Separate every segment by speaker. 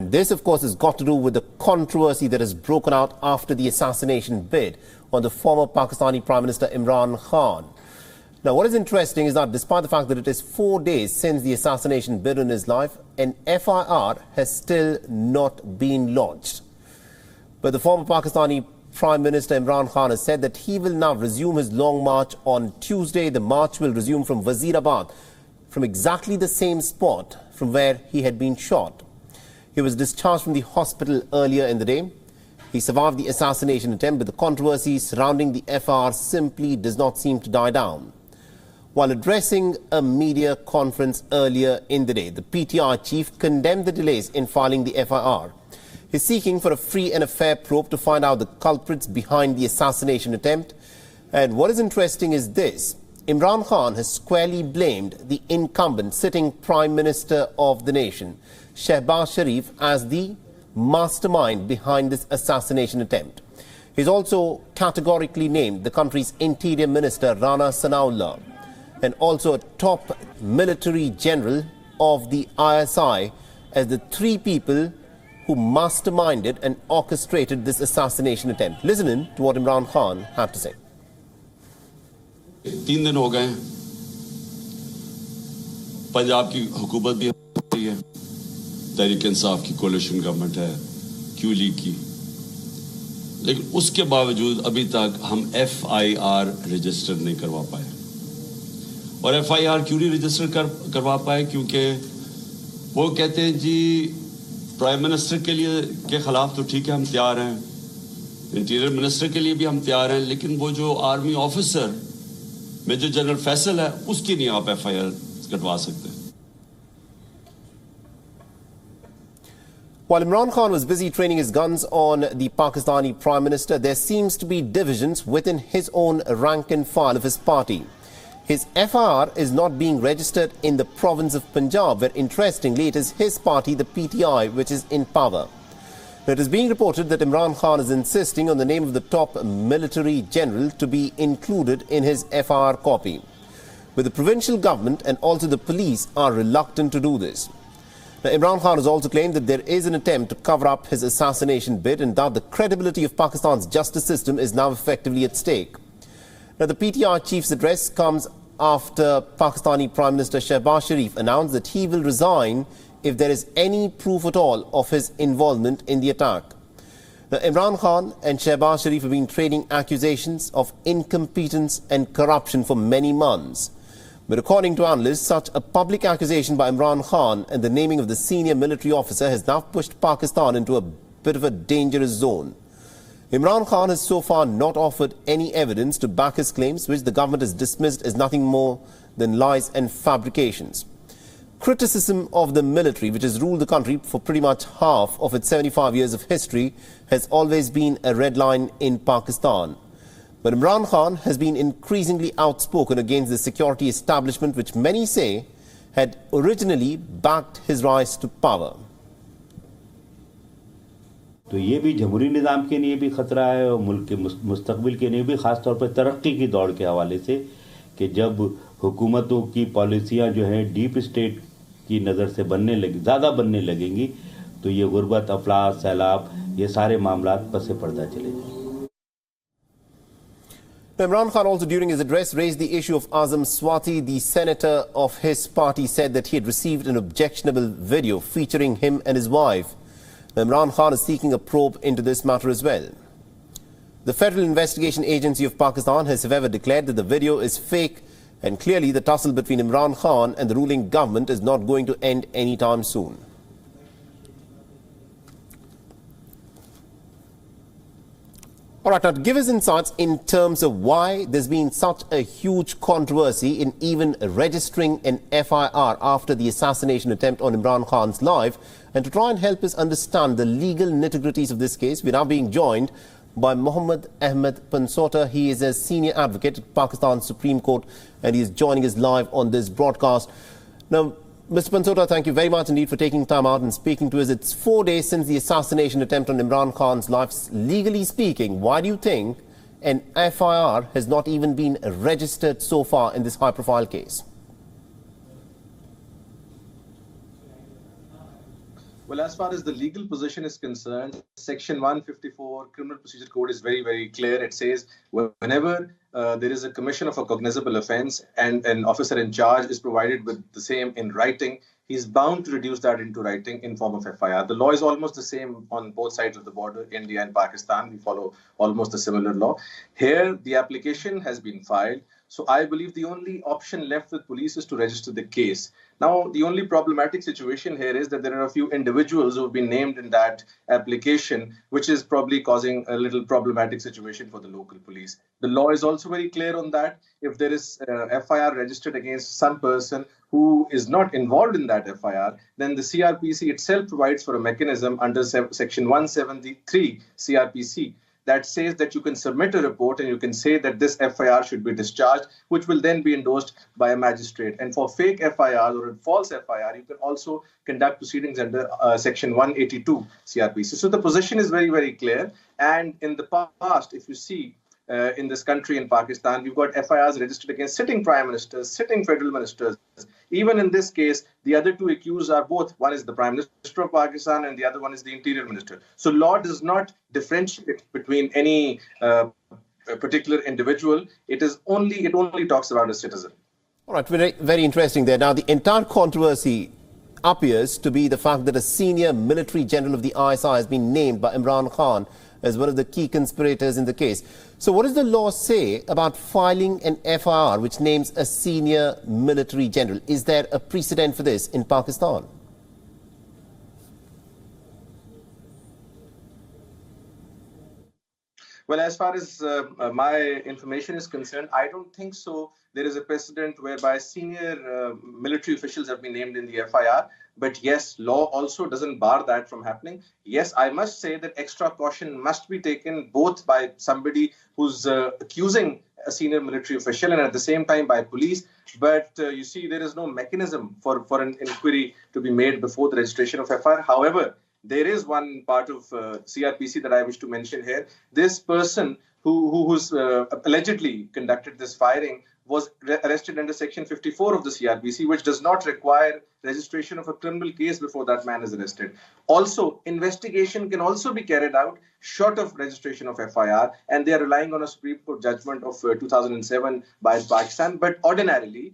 Speaker 1: This, of course, has got to do with the controversy that has broken out after the assassination bid on the former Pakistani Prime Minister Imran Khan. Now, what is interesting is that despite the fact that it is 4 days since the assassination bid on his life, an FIR has still not been lodged. But the former Pakistani Prime Minister Imran Khan has said that he will now resume his long march on Tuesday. The march will resume from Wazirabad, from exactly the same spot from where he had been shot. He was discharged from the hospital earlier in the day. He survived the assassination attempt, but the controversy surrounding the FIR simply does not seem to die down. While addressing a media conference earlier in the day, the PTI chief condemned the delays in filing the FIR. He's seeking for a free and a fair probe to find out the culprits behind the assassination attempt. And what is interesting is this: Imran Khan has squarely blamed the incumbent sitting Prime Minister of the nation, Shehbaz Sharif, as the mastermind behind this assassination attempt. He's also categorically named the country's Interior Minister, Rana Sanaullah, and also a top military general of the ISI as the three people who masterminded and orchestrated this assassination attempt. Listen in to what Imran Khan had to say.
Speaker 2: 3 दिन हो गए हैं, पंजाब की हुकूमत भी है, तहरीक इंसाफ की कोalition government है, क्यू लीग की, लेकिन उसके बावजूद अभी तक हम FIR रजिस्टर नहीं करवा पाए। और FIR क्यों नहीं रजिस्टर करवा पाए? क्योंकि वो कहते हैं जी प्राइम मिनिस्टर के खिलाफ तो ठीक है, हम तैयार हैं, इंटीरियर मिनिस्टर के लिए भी हम तैयार हैं, लेकिन वो जो army officer major general Faisal है, उसकी नहीं आप FIR कटवा सकते।
Speaker 1: While Imran Khan was busy training his guns on the Pakistani Prime Minister, there seems to be divisions within his own rank and file of his party. His FIR is not being registered in the province of Punjab, where interestingly it is his party, the PTI, which is in power. Now, it is being reported that Imran Khan is insisting on the name of the top military general to be included in his FIR copy. But the provincial government and also the police are reluctant to do this. Now, Imran Khan has also claimed that there is an attempt to cover up his assassination bid and that the credibility of Pakistan's justice system is now effectively at stake. Now, the PTI chief's address comes after Pakistani Prime Minister Shehbaz Sharif announced that he will resign if there is any proof at all of his involvement in the attack. Now, Imran Khan and Shehbaz Sharif have been trading accusations of incompetence and corruption for many months. But according to analysts, such a public accusation by Imran Khan and the naming of the senior military officer has now pushed Pakistan into a bit of a dangerous zone. Imran Khan has so far not offered any evidence to back his claims, which the government has dismissed as nothing more than lies and fabrications. Criticism of the military, which has ruled the country for pretty much half of its 75 years of history, has always been a red line in Pakistan. But Imran Khan has been increasingly outspoken against the security establishment, which many say had originally backed his rise to power.
Speaker 3: तो ये भी जमहूरी निज़ाम के लिए भी खतरा है और मुल्क के मुस्तकबिल के लिए भी, ख़ास तौर पर तरक्की की दौड़ के हवाले से, कि जब हुकूमतों की पॉलिसियां जो हैं डीप स्टेट की नज़र से ज़्यादा बनने लगेंगी, तो ये गुर्बत, अफलास, सैलाब, ये सारे मामलात पसे पर्दा चले जाएंगे।
Speaker 1: Imran Khan also during his address raised the issue of Azam Swati. The senator of his party said that he had received an objectionable video featuring him and his wife. Imran Khan is seeking a probe into this matter as well. The Federal Investigation Agency of Pakistan has however declared that the video is fake, and clearly the tussle between Imran Khan and the ruling government is not going to end anytime soon. All right, now to give us insights in terms of why there's been such a huge controversy in even registering an FIR after the assassination attempt on Imran Khan's life, and to try and help us understand the legal nitty-gritties of this case, we're now being joined by Mohammad Ahmed Pansota. He is a senior advocate at Pakistan's Supreme Court, and he is joining us live on this broadcast. Now, Mr. Pansota, thank you very much indeed for taking time out and speaking to us. It's 4 days since the assassination attempt on Imran Khan's life. Legally speaking, why do you think an FIR has not even been registered so far in this high-profile case?
Speaker 4: Well, as far as the legal position is concerned, Section 154 Criminal Procedure Code is very, very clear. It says whenever there is a commission of a cognizable offence and an officer in charge is provided with the same in writing, he's bound to reduce that into writing in form of FIR. The law is almost the same on both sides of the border, India and Pakistan. We follow almost a similar law. Here, the application has been filed. So I believe the only option left with police is to register the case. Now, the only problematic situation here is that there are a few individuals who have been named in that application, which is probably causing a little problematic situation for the local police. The law is also very clear on that. If there is FIR registered against some person who is not involved in that FIR, then the CRPC itself provides for a mechanism under Section 173 CRPC that says that you can submit a report and you can say that this FIR should be discharged, which will then be endorsed by a magistrate. And for fake FIR or a false FIR, you can also conduct proceedings under Section 182 CRPC. So the position is very, very clear. And in the past, if you see, in this country, in Pakistan, we've got FIRs registered against sitting prime ministers, sitting federal ministers. Even in this case, the other two accused are both. One is the Prime Minister of Pakistan and the other one is the Interior Minister. So law does not differentiate between any particular individual. It only talks about a citizen.
Speaker 1: All right, very, very interesting there. Now, the entire controversy appears to be the fact that a senior military general of the ISI has been named by Imran Khan as one of the key conspirators in the case. So what does the law say about filing an FIR which names a senior military general? Is there a precedent for this in Pakistan?
Speaker 4: Well, as far as my information is concerned, I don't think so. There is a precedent whereby senior military officials have been named in the FIR. But yes, law also doesn't bar that from happening. Yes, I must say that extra caution must be taken both by somebody who's accusing a senior military official and at the same time by police. But you see, there is no mechanism for an inquiry to be made before the registration of FIR. However, there is one part of CRPC that I wish to mention here. This person who's allegedly conducted this firing was arrested under Section 54 of the CRPC, which does not require registration of a criminal case before that man is arrested. Also, investigation can also be carried out short of registration of FIR, and they are relying on a Supreme Court judgment of 2007 by Pakistan. But ordinarily,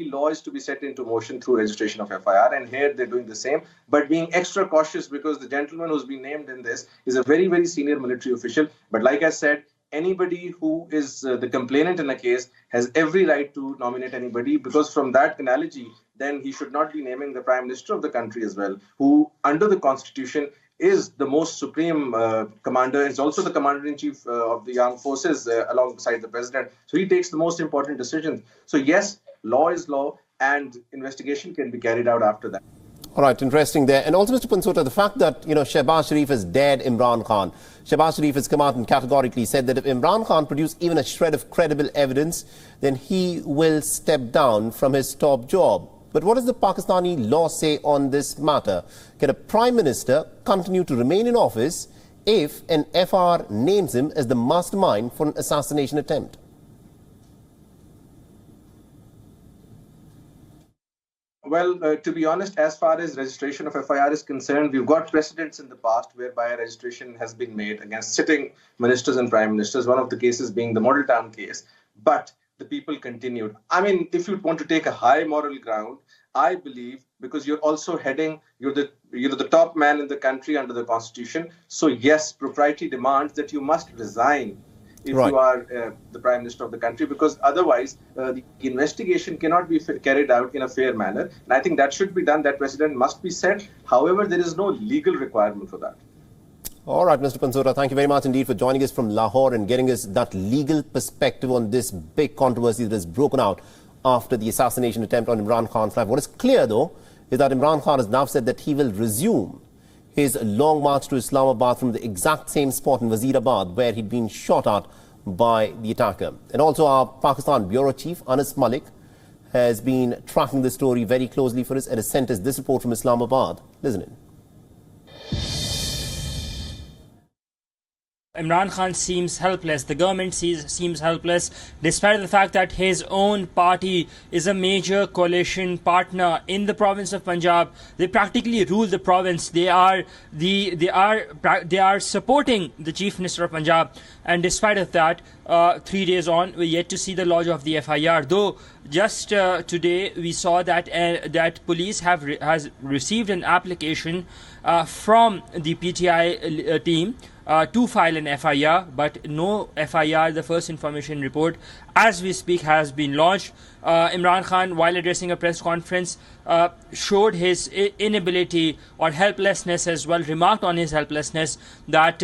Speaker 4: law is to be set into motion through registration of FIR, and here they're doing the same, but being extra cautious because the gentleman who's been named in this is a very, very senior military official. But like I said, anybody who is the complainant in a case has every right to nominate anybody, because from that analogy, then he should not be naming the Prime Minister of the country as well, who under the Constitution is the most supreme commander. He's also the commander-in-chief of the armed forces alongside the president. So he takes the most important decisions. So yes, law is law and investigation can be carried out after that.
Speaker 1: All right, interesting there. And also, Mr. Pansota, the fact that, Shehbaz Sharif has dared Imran Khan. Shehbaz Sharif has come out and categorically said that if Imran Khan produces even a shred of credible evidence, then he will step down from his top job. But what does the Pakistani law say on this matter? Can a Prime Minister continue to remain in office if an FR names him as the mastermind for an assassination attempt?
Speaker 4: Well, to be honest, as far as registration of FIR is concerned, we've got precedents in the past whereby registration has been made against sitting ministers and prime ministers, one of the cases being the Model Town case. But the people continued. I mean, if you want to take a high moral ground, I believe, because you're also you're the top man in the country under the Constitution. So yes, propriety demands that you must resign if you are the Prime Minister of the country, because otherwise the investigation cannot be carried out in a fair manner. And I think that should be done. That precedent must be set. However, there is no legal requirement for that.
Speaker 1: All right, Mr. Pansota, thank you very much indeed for joining us from Lahore and getting us that legal perspective on this big controversy that has broken out after the assassination attempt on Imran Khan's life. What is clear, though, is that Imran Khan has now said that he will resume his long march to Islamabad from the exact same spot in Wazirabad where he'd been shot at by the attacker. And also our Pakistan Bureau Chief, Anas Malik, has been tracking the story very closely for us and has sent us this report from Islamabad. Listen in.
Speaker 5: Imran Khan seems helpless. The government seems helpless, despite the fact that his own party is a major coalition partner in the province of Punjab. They practically rule the province. They are supporting the Chief Minister of Punjab, and despite of that, 3 days on, we're yet to see the lodge of the FIR. Though just today we saw that that police has received an application from the PTI team to file an FIR, but no FIR, the first information report, as we speak, has been launched. Imran Khan, while addressing a press conference, showed his inability or helplessness as well, remarked on his helplessness, that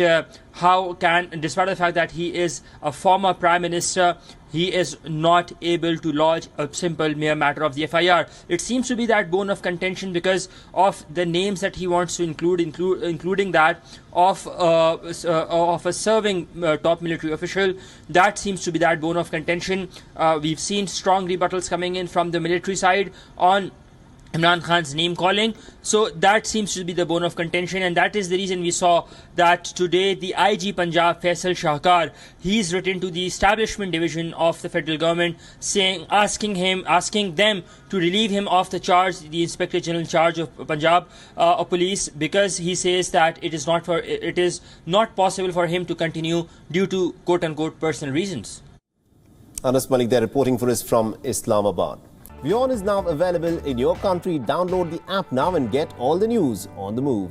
Speaker 5: how can, despite the fact that he is a former Prime Minister, he is not able to lodge a simple mere matter of the FIR. It seems to be that bone of contention because of the names that he wants to including that of a serving top military official. That seems to be that bone of contention. We've seen strong rebuttals coming in from the military side on Imran Khan's name calling, so that seems to be the bone of contention, and that is the reason we saw that today the IG Punjab Faisal Shahkar, he's written to the establishment division of the federal government, asking them to relieve him of the charge, the Inspector General in charge of Punjab police, because he says that it is not possible for him to continue due to quote unquote personal reasons.
Speaker 1: Anas Malik there reporting for us from Islamabad. WION is now available in your country. Download the app now and get all the news on the move.